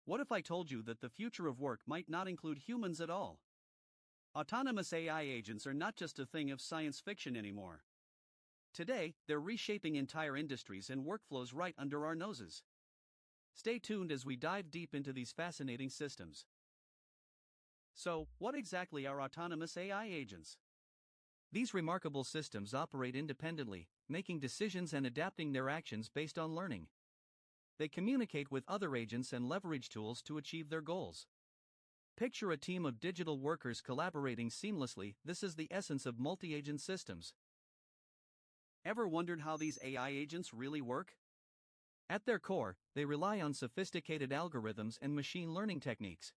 What if I told you that the future of work might not include humans at all? Autonomous AI agents are not just a thing of science fiction anymore. Today, they're reshaping entire industries and workflows right under our noses. Stay tuned as we dive deep into these fascinating systems. So, what exactly are autonomous AI agents? These remarkable systems operate independently, making decisions and adapting their actions based on learning. They communicate with other agents and leverage tools to achieve their goals. Picture a team of digital workers collaborating seamlessly. This is the essence of multi-agent systems. Ever wondered how these AI agents really work? At their core, they rely on sophisticated algorithms and machine learning techniques.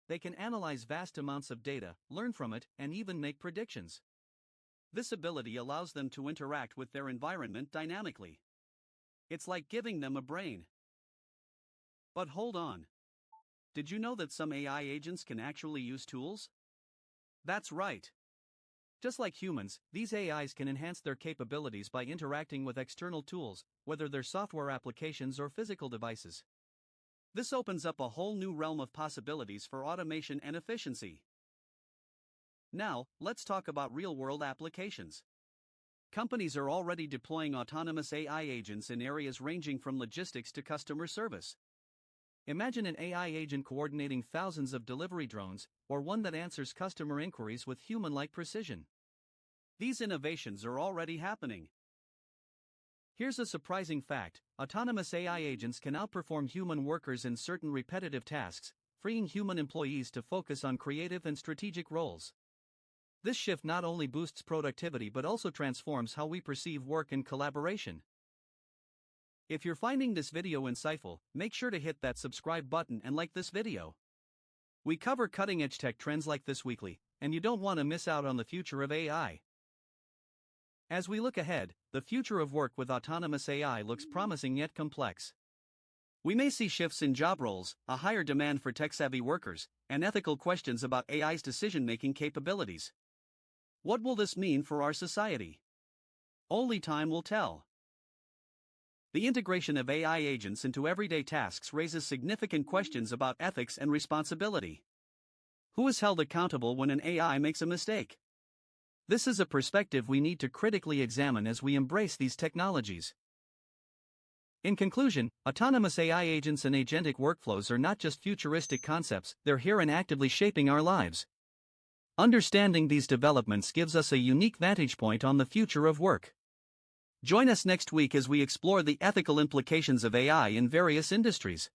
They can analyze vast amounts of data, learn from it, and even make predictions. This ability allows them to interact with their environment dynamically. It's like giving them a brain. But hold on. Did you know that some AI agents can actually use tools? That's right. Just like humans, these AIs can enhance their capabilities by interacting with external tools, whether they're software applications or physical devices. This opens up a whole new realm of possibilities for automation and efficiency. Now, let's talk about real-world applications. Companies are already deploying autonomous AI agents in areas ranging from logistics to customer service. Imagine an AI agent coordinating thousands of delivery drones, or one that answers customer inquiries with human-like precision. These innovations are already happening. Here's a surprising fact: autonomous AI agents can outperform human workers in certain repetitive tasks, freeing human employees to focus on creative and strategic roles. This shift not only boosts productivity but also transforms how we perceive work and collaboration. If you're finding this video insightful, make sure to hit that subscribe button and like this video. We cover cutting-edge tech trends like this weekly, and you don't want to miss out on the future of AI. As we look ahead, the future of work with autonomous AI looks promising yet complex. We may see shifts in job roles, a higher demand for tech-savvy workers, and ethical questions about AI's decision-making capabilities. What will this mean for our society? Only time will tell. The integration of AI agents into everyday tasks raises significant questions about ethics and responsibility. Who is held accountable when an AI makes a mistake? This is a perspective we need to critically examine as we embrace these technologies. In conclusion, autonomous AI agents and agentic workflows are not just futuristic concepts, they're here and actively shaping our lives. Understanding these developments gives us a unique vantage point on the future of work. Join us next week as we explore the ethical implications of AI in various industries.